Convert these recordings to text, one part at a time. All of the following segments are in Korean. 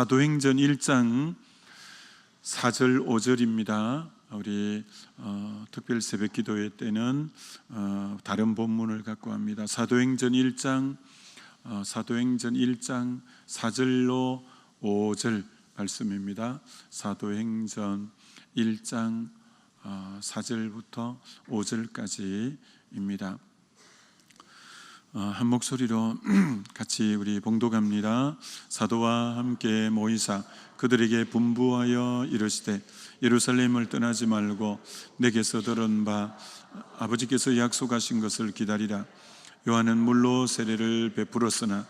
사도행전 1장 4절 5절입니다. 우리 특별 새벽 기도회 때는 다른 본문을 갖고 합니다. 사도행전 1장 4절로 5절 말씀입니다. 사도행전 1장 4절부터 5절까지입니다. 한 목소리로 같이 우리 봉독합니다. 사도와 함께 모이사 그들에게 분부하여 이르시되 예루살렘을 떠나지 말고 내게서 들은 바 아버지께서 약속하신 것을 기다리라. 요한은 물로 세례를 베풀었으나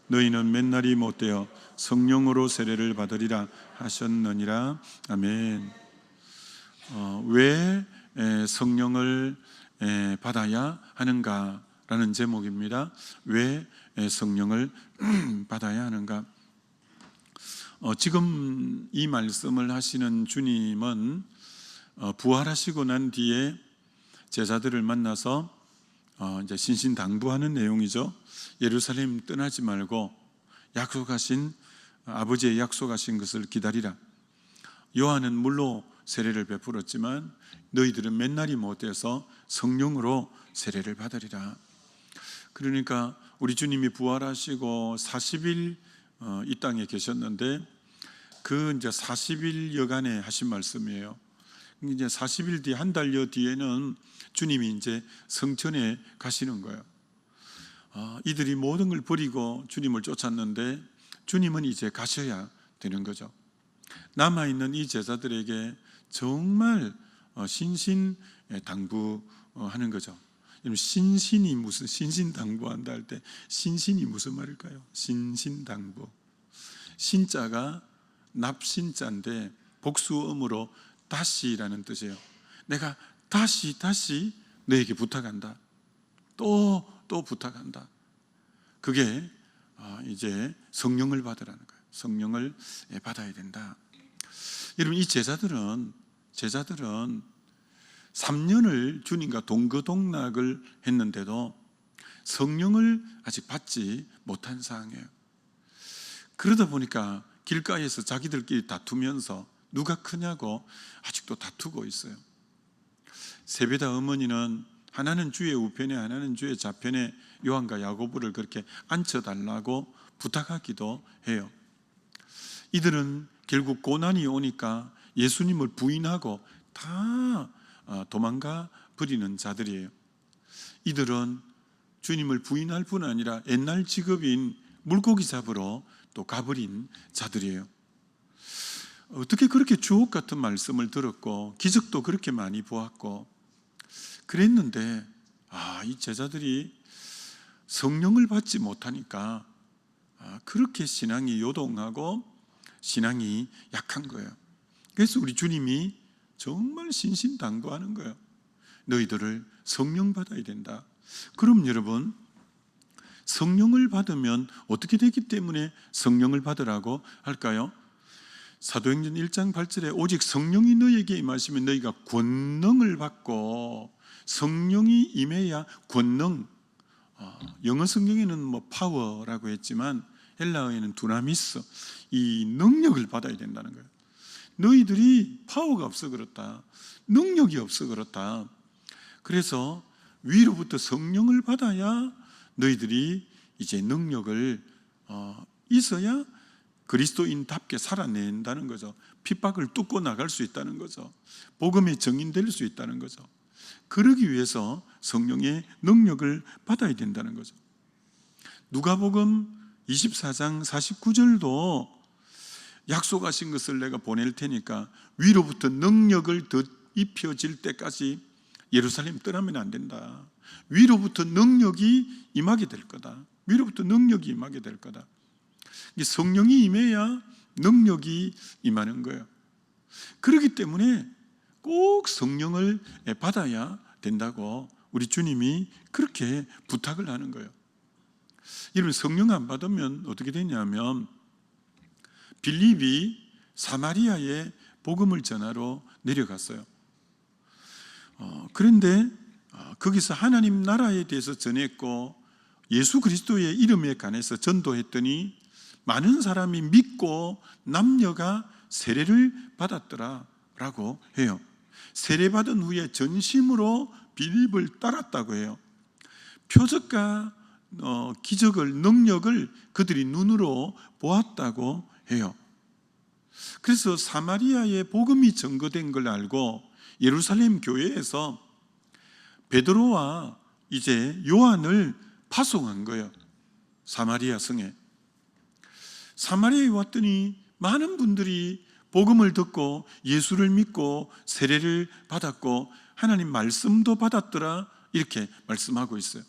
너희는 맨날이 못되어 성령으로 세례를 받으리라 하셨느니라. 아멘. 왜 성령을 받아야 하는가? 라는 제목입니다. 왜 성령을 받아야 하는가? 지금 이 말씀을 하시는 주님은 부활하시고 난 뒤에 제자들을 만나서 이제 신신당부하는 내용이죠. 예루살렘 떠나지 말고 약속하신 아버지의 약속하신 것을 기다리라. 요한은 물로 세례를 베풀었지만 너희들은 맨날이 못해서 성령으로 세례를 받으리라. 그러니까 우리 주님이 부활하시고 40일 이 땅에 계셨는데 그 이제 40일여간에 하신 말씀이에요. 이제 40일 뒤 한 달여 뒤에는 주님이 이제 성천에 가시는 거예요. 이들이 모든 걸 버리고 주님을 쫓았는데 주님은 이제 가셔야 되는 거죠. 남아있는 이 제자들에게 정말 신신당부하는 거죠. 신신이 무슨 신신당부한다 할 때 신신이 무슨 말일까요? 신신당부. 신자가 납신자인데 복수음으로 다시라는 뜻이에요. 내가 다시 너에게 부탁한다. 또 부탁한다. 그게 이제 성령을 받으라는 거예요. 성령을 받아야 된다. 여러분, 이 제자들은 3년을 주님과 동거동락을 했는데도 성령을 아직 받지 못한 상황이에요. 그러다 보니까 길가에서 자기들끼리 다투면서 누가 크냐고 아직도 다투고 있어요. 세베다 어머니는 하나는 주의 우편에 하나는 주의 좌편에 요한과 야고보를 그렇게 앉혀달라고 부탁하기도 해요. 이들은 결국 고난이 오니까 예수님을 부인하고 다 도망가 버리는 자들이에요. 이들은 주님을 부인할 뿐 아니라 옛날 직업인 물고기 잡으러 또 가버린 자들이에요. 어떻게 그렇게 주옥 같은 말씀을 들었고 기적도 그렇게 많이 보았고 그랬는데 이 제자들이 성령을 받지 못하니까 그렇게 신앙이 요동하고 신앙이 약한 거예요. 그래서 우리 주님이 정말 신신당부하는 거예요. 너희들을 성령 받아야 된다. 그럼 여러분, 성령을 받으면 어떻게 되기 때문에 성령을 받으라고 할까요? 사도행전 1장 8절에 오직 성령이 너희에게 임하시면 너희가 권능을 받고, 성령이 임해야 권능, 영어 성경에는 파워라고 했지만 헬라어에는 두나미스, 이 능력을 받아야 된다는 거예요. 너희들이 파워가 없어 그렇다. 능력이 없어 그렇다. 그래서 위로부터 성령을 받아야 너희들이 이제 능력을 있어야 그리스도인답게 살아낸다는 거죠. 핍박을 뚫고 나갈 수 있다는 거죠. 복음의 증인될 수 있다는 거죠. 그러기 위해서 성령의 능력을 받아야 된다는 거죠. 누가복음 24장 49절도 약속하신 것을 내가 보낼 테니까 위로부터 능력을 더 입혀질 때까지 예루살렘 떠나면 안 된다. 위로부터 능력이 임하게 될 거다. 위로부터 능력이 임하게 될 거다. 성령이 임해야 능력이 임하는 거예요. 그렇기 때문에 꼭 성령을 받아야 된다고 우리 주님이 그렇게 부탁을 하는 거예요. 여러분, 성령 안 받으면 어떻게 되냐면 빌립이 사마리아에 복음을 전하러 내려갔어요. 그런데 거기서 하나님 나라에 대해서 전했고 예수 그리스도의 이름에 관해서 전도했더니 많은 사람이 믿고 남녀가 세례를 받았더라라고 해요. 세례받은 후에 전심으로 빌립을 따랐다고 해요. 표적과 기적을, 능력을 그들이 눈으로 보았다고 해요. 그래서 사마리아에 복음이 전거된 걸 알고 예루살렘 교회에서 베드로와 이제 요한을 파송한 거예요. 사마리아 성에. 사마리아에 왔더니 많은 분들이 복음을 듣고 예수를 믿고 세례를 받았고 하나님 말씀도 받았더라, 이렇게 말씀하고 있어요.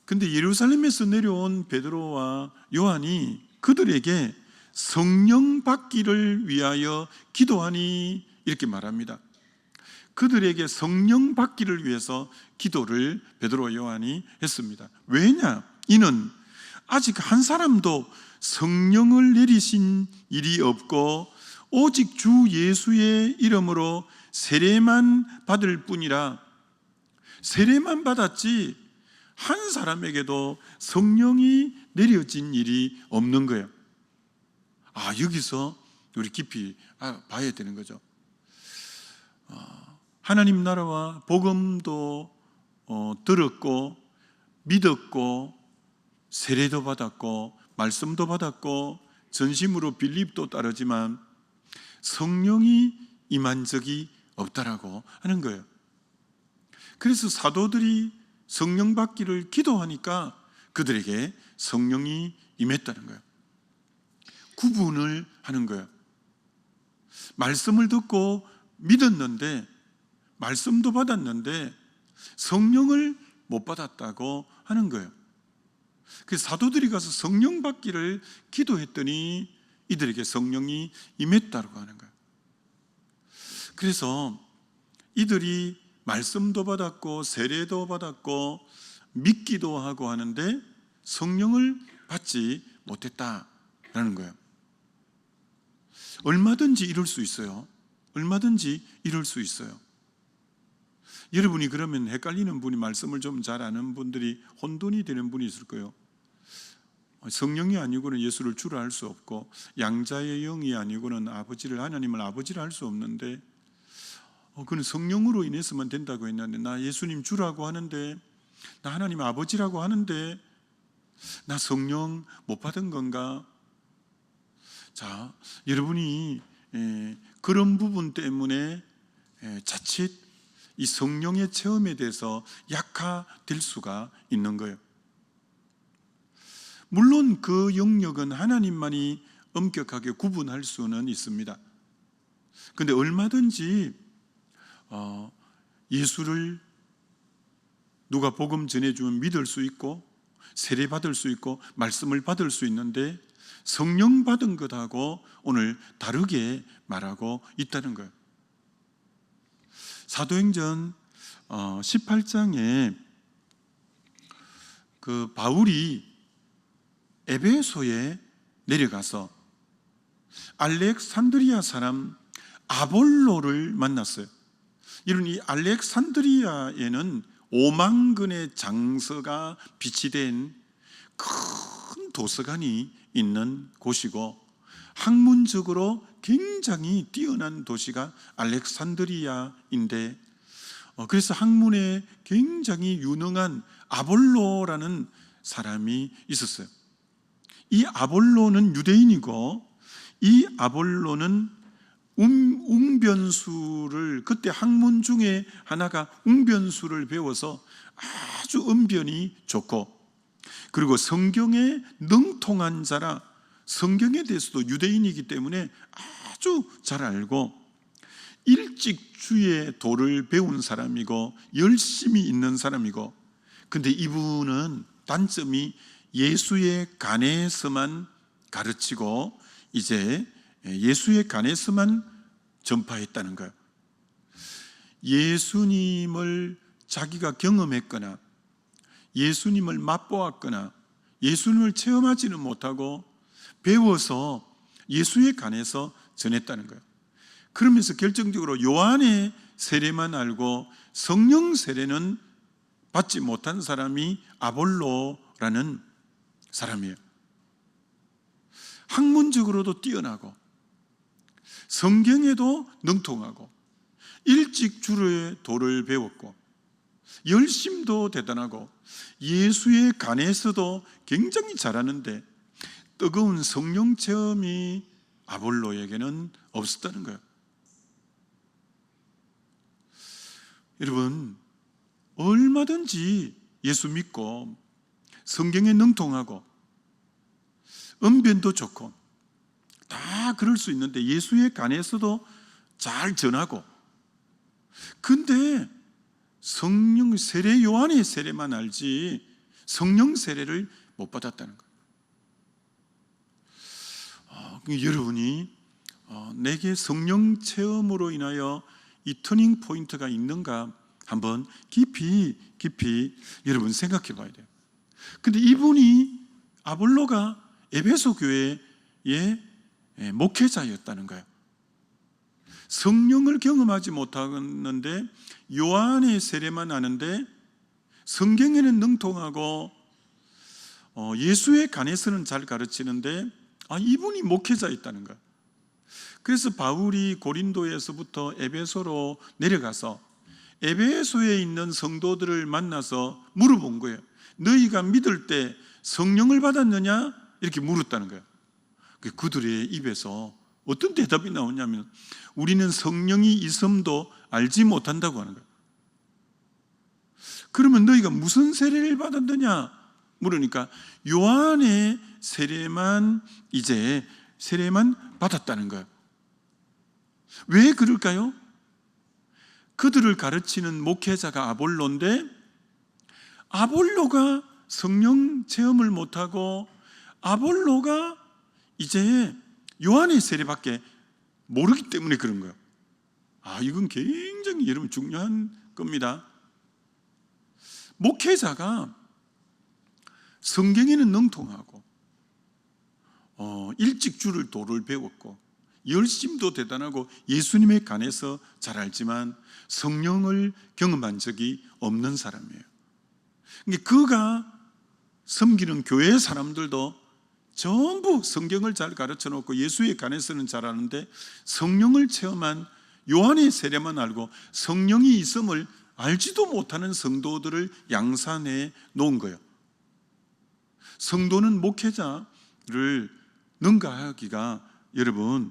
근데 예루살렘에서 내려온 베드로와 요한이 그들에게 성령 받기를 위하여 기도하니, 이렇게 말합니다. 그들에게 성령 받기를 위해서 기도를 베드로와 요한이 했습니다. 왜냐? 이는 아직 한 사람도 성령을 내리신 일이 없고 오직 주 예수의 이름으로 세례만 받을 뿐이라. 세례만 받았지 한 사람에게도 성령이 내려진 일이 없는 거예요. 여기서 우리 깊이 봐야 되는 거죠. 하나님 나라와 복음도 들었고 믿었고 세례도 받았고 말씀도 받았고 전심으로 빌립도 따르지만 성령이 임한 적이 없다라고 하는 거예요. 그래서 사도들이 성령 받기를 기도하니까 그들에게 성령이 임했다는 거예요. 구분을 하는 거예요. 말씀을 듣고 믿었는데, 말씀도 받았는데 성령을 못 받았다고 하는 거예요. 그래서 사도들이 가서 성령 받기를 기도했더니 이들에게 성령이 임했다고 하는 거예요. 그래서 이들이 말씀도 받았고 세례도 받았고 믿기도 하고 하는데 성령을 받지 못했다라는 거예요. 얼마든지 이룰 수 있어요. 얼마든지 이룰 수 있어요. 여러분이 그러면 헷갈리는 분이, 말씀을 좀 잘 아는 분들이 혼돈이 되는 분이 있을 거예요. 성령이 아니고는 예수를 주라 할 수 없고 양자의 영이 아니고는 하나님을 아버지를 할 수 없는데 그는 성령으로 인해서만 된다고 했는데, 나 예수님 주라고 하는데, 나 하나님 아버지라고 하는데 나 성령 못 받은 건가? 자, 여러분이 그런 부분 때문에 자칫 이 성령의 체험에 대해서 약화될 수가 있는 거예요. 물론 그 영역은 하나님만이 엄격하게 구분할 수는 있습니다. 그런데 얼마든지 예수를 누가 복음 전해주면 믿을 수 있고 세례 받을 수 있고 말씀을 받을 수 있는데 성령 받은 것하고 오늘 다르게 말하고 있다는 거예요. 사도행전 18장에 그 바울이 에베소에 내려가서 알렉산드리아 사람 아볼로를 만났어요. 이런 이 알렉산드리아에는 5만 근의 장서가 비치된 큰 도서관이 있는 곳이고 학문적으로 굉장히 뛰어난 도시가 알렉산드리아인데 그래서 학문에 굉장히 유능한 아볼로라는 사람이 있었어요. 이 아볼로는 유대인이고 이 아볼로는 웅변수를, 그때 학문 중에 하나가 웅변수를 배워서 아주 언변이 좋고 그리고 성경에 능통한 자라, 성경에 대해서도 유대인이기 때문에 아주 잘 알고 일찍 주의 도를 배운 사람이고 열심히 있는 사람이고, 근데 이분은 단점이 예수에 관해서만 가르치고 이제 예수에 관해서만 전파했다는 거예요. 예수님을 자기가 경험했거나 예수님을 맛보았거나 예수님을 체험하지는 못하고 배워서 예수에 관해서 전했다는 거예요. 그러면서 결정적으로 요한의 세례만 알고 성령 세례는 받지 못한 사람이 아볼로라는 사람이에요. 학문적으로도 뛰어나고 성경에도 능통하고 일찍 주의 도를 배웠고 열심도 대단하고 예수의 간에서도 굉장히 잘하는데 뜨거운 성령 체험이 아볼로에게는 없었다는 거예요. 여러분, 얼마든지 예수 믿고 성경에 능통하고 언변도 좋고 다 그럴 수 있는데 예수의 간에서도 잘 전하고, 근데 성령 세례, 요한의 세례만 알지 성령 세례를 못 받았다는 거예요. 여러분이 내게 성령 체험으로 인하여 이 터닝 포인트가 있는가 한번 깊이 여러분 생각해 봐야 돼요. 근데 이분이 아볼로가 에베소 교회의 목회자였다는 거예요. 성령을 경험하지 못하는데 요한의 세례만 아는데 성경에는 능통하고 예수의 간에서는 잘 가르치는데 이분이 목회자였다는 거예요. 그래서 바울이 고린도에서부터 에베소로 내려가서 에베소에 있는 성도들을 만나서 물어본 거예요. 너희가 믿을 때 성령을 받았느냐? 이렇게 물었다는 거예요. 그들의 입에서 어떤 대답이 나오냐면 우리는 성령이 있음도 알지 못한다고 하는 거예요. 그러면 너희가 무슨 세례를 받았느냐? 물으니까 요한의 세례만 받았다는 거예요. 왜 그럴까요? 그들을 가르치는 목회자가 아볼로인데 아볼로가 성령 체험을 못하고 아볼로가 이제 요한의 세례밖에 모르기 때문에 그런 거예요. 이건 굉장히 여러분 중요한 겁니다. 목회자가 성경에는 능통하고 일찍 주를 도를 배웠고 열심도 대단하고 예수님의 간에서 잘 알지만 성령을 경험한 적이 없는 사람이에요. 그가 섬기는 교회 사람들도 전부 성경을 잘 가르쳐 놓고 예수의 간에서는 잘 아는데 성령을 체험한 요한의 세례만 알고 성령이 있음을 알지도 못하는 성도들을 양산해 놓은 거예요. 성도는 목회자를 능가하기가 여러분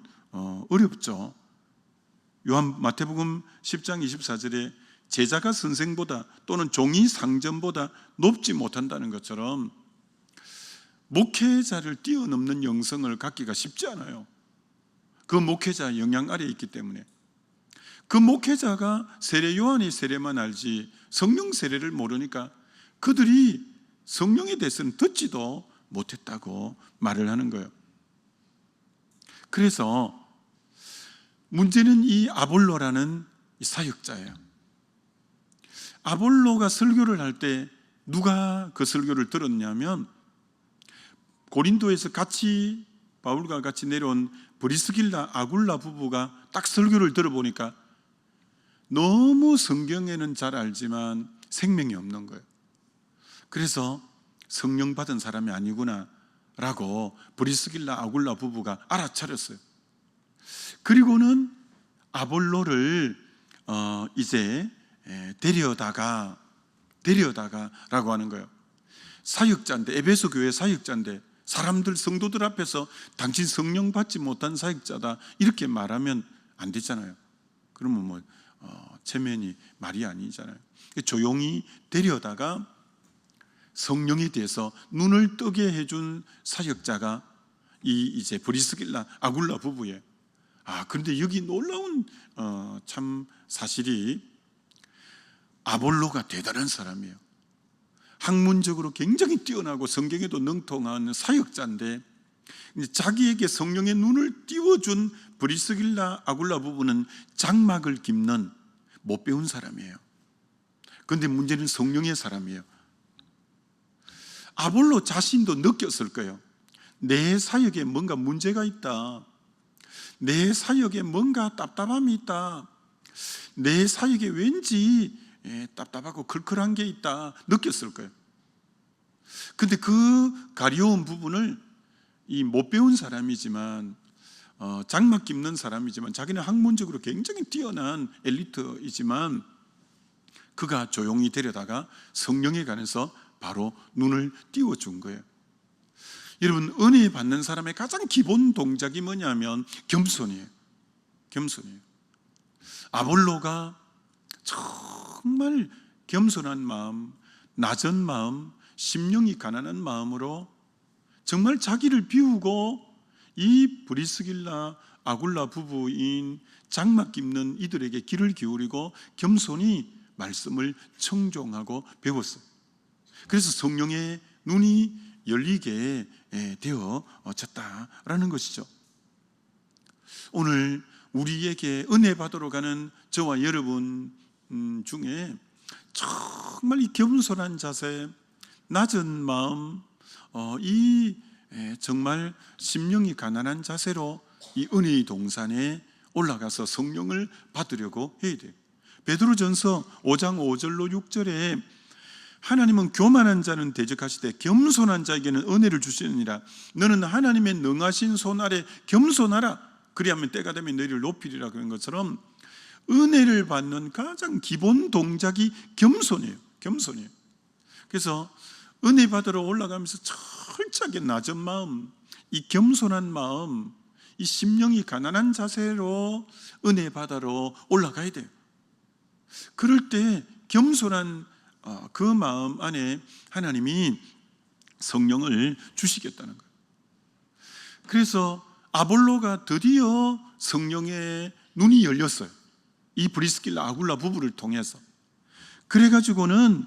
어렵죠. 마태복음 10장 24절에 제자가 선생보다 또는 종이 상전보다 높지 못한다는 것처럼 목회자를 뛰어넘는 영성을 갖기가 쉽지 않아요. 그 목회자 영향 아래에 있기 때문에. 그 목회자가 세례 요한의 세례만 알지 성령 세례를 모르니까 그들이 성령에 대해서는 듣지도 못했다고 말을 하는 거예요. 그래서 문제는 이 아볼로라는 이 사역자예요. 아볼로가 설교를 할 때 누가 그 설교를 들었냐면 고린도에서 바울과 같이 내려온 브리스길라 아굴라 부부가 딱 설교를 들어보니까 너무 성경에는 잘 알지만 생명이 없는 거예요. 그래서 성령 받은 사람이 아니구나 라고 브리스길라 아굴라 부부가 알아차렸어요. 그리고는 아볼로를 이제 데려다가라고 하는 거예요. 사역자인데, 에베소 교회 사역자인데 성도들 앞에서 당신 성령 받지 못한 사역자다 이렇게 말하면 안 되잖아요. 그러면 체면이 말이 아니잖아요. 조용히 데려다가 성령에 대해서 눈을 뜨게 해준 사역자가 이제 브리스길라 아굴라 부부예요. 그런데 여기 놀라운 참 사실이 아볼로가 대단한 사람이에요. 학문적으로 굉장히 뛰어나고 성경에도 능통한 사역자인데 자기에게 성령의 눈을 띄워준 브리스길라 아굴라 부부는 장막을 깁는 못 배운 사람이에요. 그런데 문제는 성령의 사람이에요. 아볼로 자신도 느꼈을 거예요. 내 사역에 뭔가 문제가 있다. 내 사역에 뭔가 답답함이 있다. 내 사역에 왠지 답답하고 클클한 게 있다 느꼈을 거예요. 근데 그 가려운 부분을 이 못 배운 사람이지만 장막 깁는 사람이지만 자기는 학문적으로 굉장히 뛰어난 엘리트이지만 그가 조용히 데려다가 성령에 관해서 바로 눈을 띄워준 거예요. 여러분, 은혜 받는 사람의 가장 기본 동작이 뭐냐면 겸손이에요. 겸손이에요. 아볼로가 정말 겸손한 마음, 낮은 마음, 심령이 가난한 마음으로 정말 자기를 비우고 이 브리스길라 아굴라 부부인 장막 깁는 이들에게 귀를 기울이고 겸손히 말씀을 청종하고 배웠어요. 그래서 성령의 눈이 열리게 되어졌다라는 것이죠. 오늘 우리에게 은혜 받으러 가는 저와 여러분 중에 정말 이 겸손한 자세, 낮은 마음, 정말 심령이 가난한 자세로 이 은혜의 동산에 올라가서 성령을 받으려고 해야 돼요. 베드로전서 5장 5절로 6절에 하나님은 교만한 자는 대적하시되 겸손한 자에게는 은혜를 주시느니라. 너는 하나님의 능하신 손 아래 겸손하라. 그리하면 때가 되면 너희를 높이리라. 그런 것처럼 은혜를 받는 가장 기본 동작이 겸손이에요. 겸손이에요. 그래서 은혜 받으러 올라가면서 철저하게 낮은 마음, 이 겸손한 마음, 이 심령이 가난한 자세로 은혜 받으러 올라가야 돼요. 그럴 때 겸손한 그 마음 안에 하나님이 성령을 주시겠다는 거예요. 그래서 아볼로가 드디어 성령의 눈이 열렸어요. 이 브리스길라 아굴라 부부를 통해서. 그래가지고는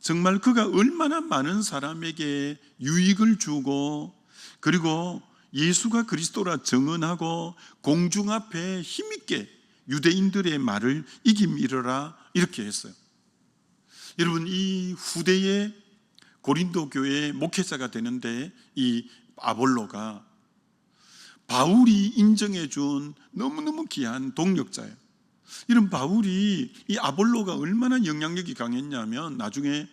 정말 그가 얼마나 많은 사람에게 유익을 주고 그리고 예수가 그리스도라 증언하고 공중 앞에 힘있게 유대인들의 말을 이김이러라 이렇게 했어요. 여러분, 이 후대의 고린도 교회의 목회자가 되는데 이 아볼로가 바울이 인정해 준 너무너무 귀한 동력자예요. 이런 바울이 이 아볼로가 얼마나 영향력이 강했냐면 나중에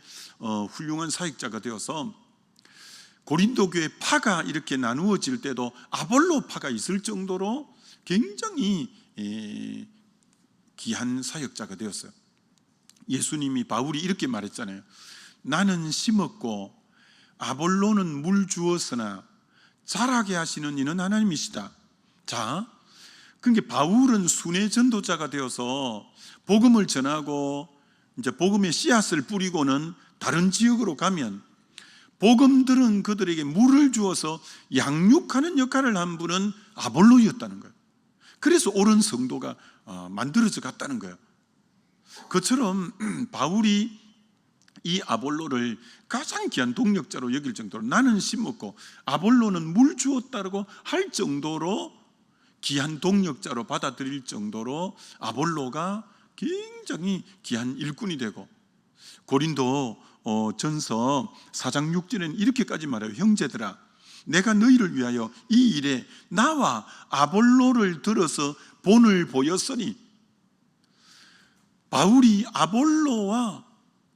훌륭한 사역자가 되어서 고린도 교회 파가 이렇게 나누어질 때도 아볼로 파가 있을 정도로 굉장히 귀한 사역자가 되었어요. 예수님이 바울이 이렇게 말했잖아요. 나는 심었고 아볼로는 물 주었으나 자라게 하시는 이는 하나님이시다. 자, 그러니까 바울은 순회 전도자가 되어서 복음을 전하고 이제 복음의 씨앗을 뿌리고는 다른 지역으로 가면 복음 들은 그들에게 물을 주어서 양육하는 역할을 한 분은 아볼로였다는 거예요. 그래서 옳은 성도가 만들어져 갔다는 거예요. 그처럼 바울이 이 아볼로를 가장 귀한 동력자로 여길 정도로 나는 심었고 아볼로는 물 주었다고 할 정도로 귀한 동력자로 받아들일 정도로 아볼로가 굉장히 귀한 일꾼이 되고 고린도 전서 4장 6절에는 이렇게까지 말해요. 형제들아, 내가 너희를 위하여 이 일에 나와 아볼로를 들어서 본을 보였으니, 바울이 아볼로와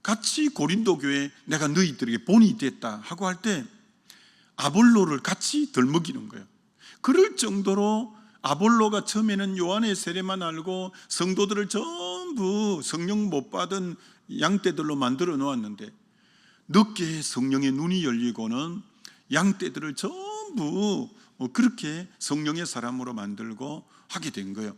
같이 고린도 교회에 내가 너희들에게 본이 됐다 하고 할 때 아볼로를 같이 덜먹이는 거예요. 그럴 정도로 아볼로가 처음에는 요한의 세례만 알고 성도들을 전부 성령 못 받은 양떼들로 만들어 놓았는데 늦게 성령의 눈이 열리고는 양떼들을 전부 그렇게 성령의 사람으로 만들고 하게 된 거예요.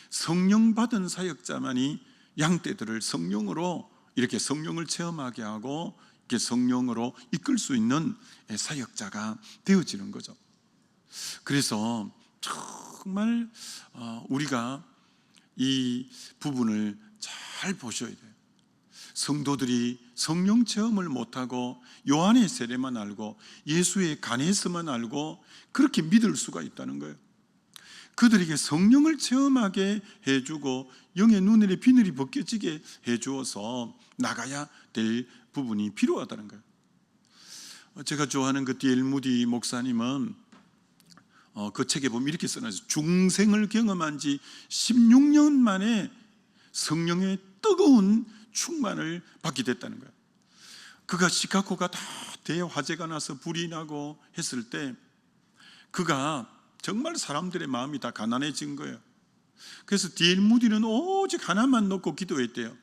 성령 받은 사역자만이 양떼들을 성령으로 이렇게 성령을 체험하게 하고 이렇게 성령으로 이끌 수 있는 사역자가 되어지는 거죠. 그래서 정말 우리가 이 부분을 잘 보셔야 돼요. 성도들이 성령 체험을 못하고 요한의 세례만 알고 예수의 간에서만 알고 그렇게 믿을 수가 있다는 거예요. 그들에게 성령을 체험하게 해주고 영의 눈의 비늘이 벗겨지게 해주어서 나가야 될 부분이 필요하다는 거예요. 제가 좋아하는 그 D.L. 무디 목사님은 그 책에 보면 이렇게 써놨어요. 중생을 경험한 지 16년 만에 성령의 뜨거운 충만을 받게 됐다는 거예요. 그가 시카고가 다 대화재가 나서 불이 나고 했을 때 그가 정말 사람들의 마음이 다 가난해진 거예요. 그래서 D.L. 무디는 오직 하나만 놓고 기도했대요.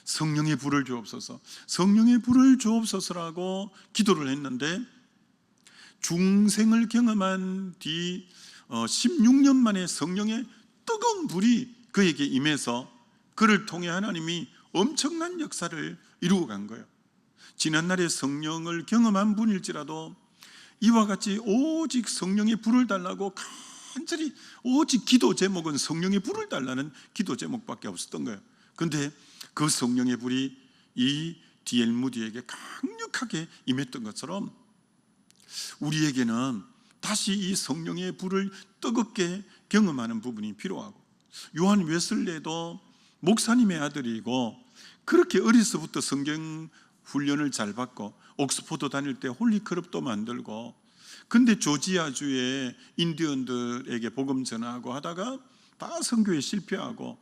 성령의 불을 주옵소서, 성령의 불을 주옵소서라고 기도를 했는데, 중생을 경험한 뒤 16년 만에 성령의 뜨거운 불이 그에게 임해서 그를 통해 하나님이 엄청난 역사를 이루어 간 거예요. 지난날에 성령을 경험한 분일지라도 이와 같이 오직 성령의 불을 달라고 간절히 오직 기도 제목은 성령의 불을 달라는 기도 제목밖에 없었던 거예요. 그런데 그 성령의 불이 이 D.L. 무디에게 강력하게 임했던 것처럼 우리에게는 다시 이 성령의 불을 뜨겁게 경험하는 부분이 필요하고, 요한 웨슬레도 목사님의 아들이고 그렇게 어려서부터 성경 훈련을 잘 받고 옥스포드 다닐 때 홀리클럽도 만들고, 근데 조지아주의 인디언들에게 복음 전하고 하다가 다 선교에 실패하고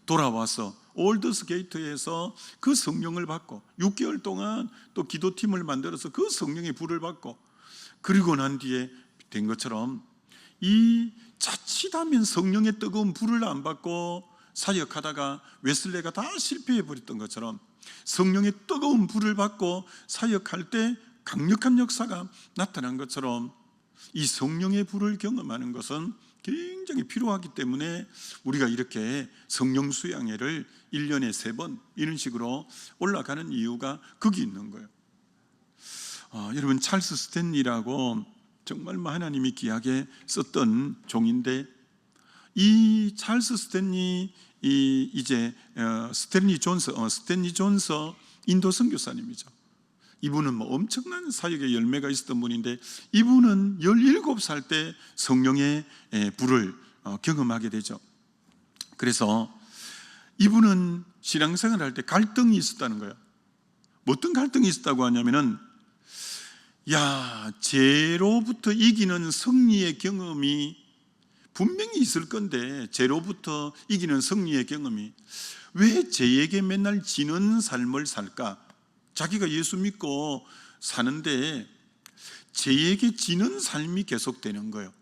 돌아와서 올드스 게이트에서 그 성령을 받고 6개월 동안 또 기도팀을 만들어서 그 성령의 불을 받고, 그리고 난 뒤에 된 것처럼 이 자칫하면 성령의 뜨거운 불을 안 받고 사역하다가 웨슬레가 다 실패해 버렸던 것처럼 성령의 뜨거운 불을 받고 사역할 때 강력한 역사가 나타난 것처럼 이 성령의 불을 경험하는 것은 굉장히 필요하기 때문에 우리가 이렇게 성령 수양회를 1년에 3번 이런 식으로 올라가는 이유가 거기 있는 거예요. 여러분, 찰스 스탠리라고 정말 하나님이 귀하게 썼던 종인데, 이 찰스 스탠리 스탠리 존스 인도 선교사님이죠. 이분은 엄청난 사역의 열매가 있었던 분인데, 이분은 17살 때 성령의 불을 경험하게 되죠. 그래서 이분은 신앙생활을 할 때 갈등이 있었다는 거예요. 어떤 갈등이 있었다고 하냐면은, 죄로부터 이기는 승리의 경험이 분명히 있을 건데, 죄로부터 이기는 승리의 경험이 왜 죄에게 맨날 지는 삶을 살까? 자기가 예수 믿고 사는데 죄에게 지는 삶이 계속되는 거예요.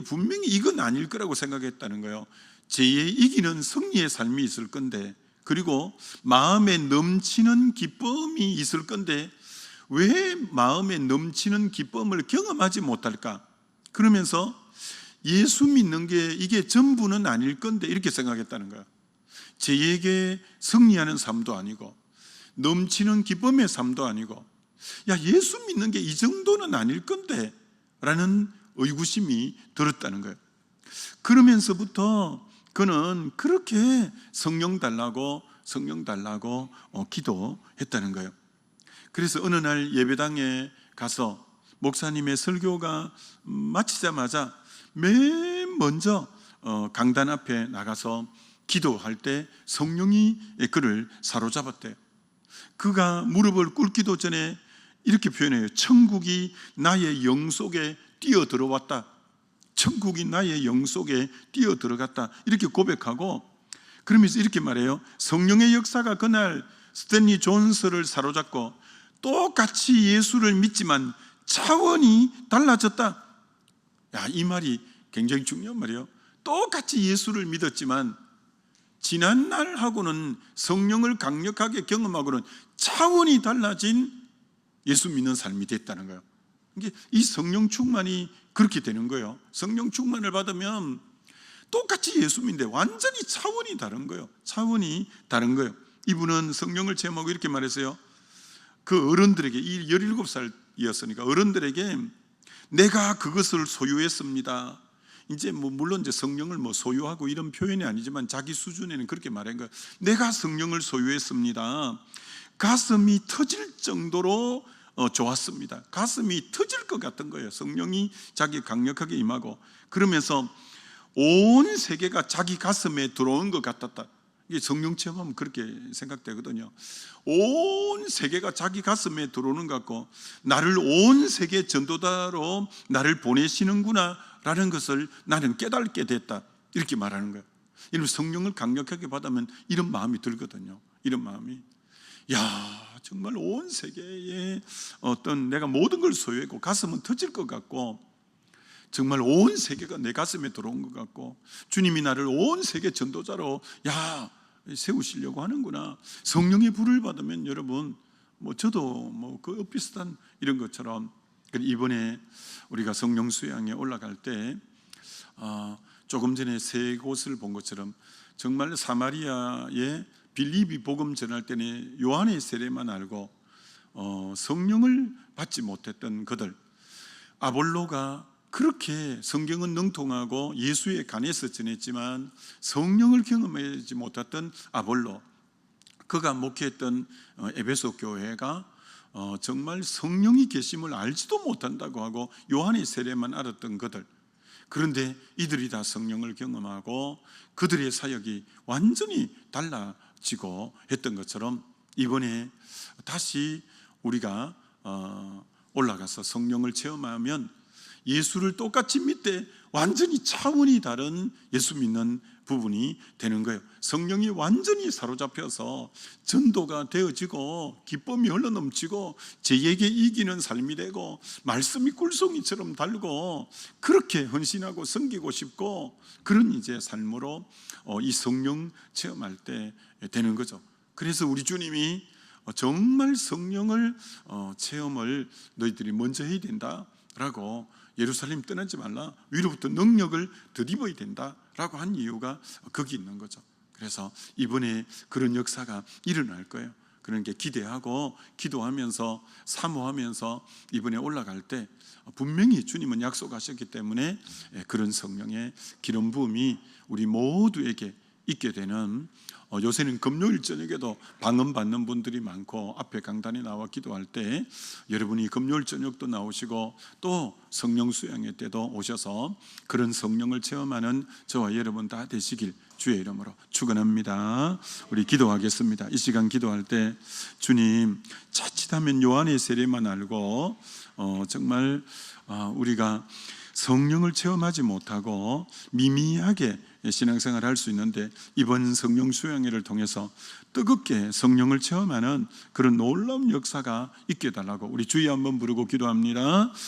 분명히 이건 아닐 거라고 생각했다는 거예요. 죄에 이기는 승리의 삶이 있을 건데, 그리고 마음에 넘치는 기쁨이 있을 건데 왜 마음에 넘치는 기쁨을 경험하지 못할까? 그러면서 예수 믿는 게 이게 전부는 아닐 건데 이렇게 생각했다는 거예요. 죄에게 승리하는 삶도 아니고 넘치는 기쁨의 삶도 아니고, 예수 믿는 게 이 정도는 아닐 건데 라는 의구심이 들었다는 거예요. 그러면서부터 그는 그렇게 성령 달라고 기도했다는 거예요. 그래서 어느 날 예배당에 가서 목사님의 설교가 마치자마자 맨 먼저 강단 앞에 나가서 기도할 때 성령이 그를 사로잡았대요. 그가 무릎을 꿇기도 전에 이렇게 표현해요. 천국이 나의 영 속에 뛰어 들어왔다. 천국이 나의 영 속에 뛰어 들어갔다. 이렇게 고백하고, 그러면서 이렇게 말해요. 성령의 역사가 그날 스탠리 존스를 사로잡고 똑같이 예수를 믿지만 차원이 달라졌다. 이 말이 굉장히 중요한 말이에요. 똑같이 예수를 믿었지만 지난 날하고는 성령을 강력하게 경험하고는 차원이 달라진 예수 믿는 삶이 됐다는 거예요. 이 성령 충만이 그렇게 되는 거예요. 성령 충만을 받으면 똑같이 예수 믿는데 완전히 차원이 다른 거예요. 차원이 다른 거예요. 이분은 성령을 체험하고 이렇게 말했어요. 그 어른들에게, 이 17살이었으니까 어른들에게 내가 그것을 소유했습니다. 이제 물론 이제 성령을 소유하고 이런 표현이 아니지만 자기 수준에는 그렇게 말한 거예요. 내가 성령을 소유했습니다. 가슴이 터질 정도로 좋았습니다. 가슴이 터질 것 같은 거예요. 성령이 자기 강력하게 임하고, 그러면서 온 세계가 자기 가슴에 들어온 것 같았다. 이게 성령 체험하면 그렇게 생각되거든요. 온 세계가 자기 가슴에 들어오는 것 같고, 나를 온 세계 전도자로 나를 보내시는구나 라는 것을 나는 깨닫게 됐다. 이렇게 말하는 거예요. 이런 성령을 강력하게 받으면 이런 마음이 들거든요. 이런 마음이. 야, 정말 온 세계에 어떤 내가 모든 걸 소유했고 가슴은 터질 것 같고 정말 온 세계가 내 가슴에 들어온 것 같고 주님이 나를 온 세계 전도자로 세우시려고 하는구나. 성령의 불을 받으면 여러분 저도 그 비슷한 이런 것처럼 이번에 우리가 성령 수양에 올라갈 때 조금 전에 세 곳을 본 것처럼 정말 사마리아에 빌립이 복음 전할 때는 요한의 세례만 알고 성령을 받지 못했던 그들, 아볼로가 그렇게 성경은 능통하고 예수의 간에서 전했지만 성령을 경험하지 못했던 아볼로, 그가 목회했던 에베소 교회가 정말 성령이 계심을 알지도 못한다고 하고 요한의 세례만 알았던 그들, 그런데 이들이 다 성령을 경험하고 그들의 사역이 완전히 달라지고 했던 것처럼 이번에 다시 우리가 올라가서 성령을 체험하면 예수를 똑같이 믿되 완전히 차원이 다른 예수 믿는 부분이 되는 거예요. 성령이 완전히 사로잡혀서 전도가 되어지고 기쁨이 흘러넘치고 저에게 이기는 삶이 되고 말씀이 꿀송이처럼 달고 그렇게 헌신하고 섬기고 싶고 그런 이제 삶으로 이 성령 체험할 때 되는 거죠. 그래서 우리 주님이 정말 성령을 체험을 너희들이 먼저 해야 된다라고, 예루살렘 떠나지 말라, 위로부터 능력을 덧입어야 된다라고 한 이유가 거기 있는 거죠. 그래서 이번에 그런 역사가 일어날 거예요. 그런 게 기대하고 기도하면서 사모하면서 이번에 올라갈 때 분명히 주님은 약속하셨기 때문에 그런 성령의 기름 부음이 우리 모두에게 있게 되는, 요새는 금요일 저녁에도 방언 받는 분들이 많고 앞에 강단에 나와 기도할 때 여러분이 금요일 저녁도 나오시고 또 성령 수양회 때도 오셔서 그런 성령을 체험하는 저와 여러분 다 되시길 주의 이름으로 축원합니다. 우리 기도하겠습니다. 이 시간 기도할 때 주님, 자칫하면 요한의 세례만 알고 정말 우리가 성령을 체험하지 못하고 미미하게 신앙생활을 할 수 있는데 이번 성령 수양회를 통해서 뜨겁게 성령을 체험하는 그런 놀라운 역사가 있게 해달라고 우리 주여 한번 부르고 기도합니다.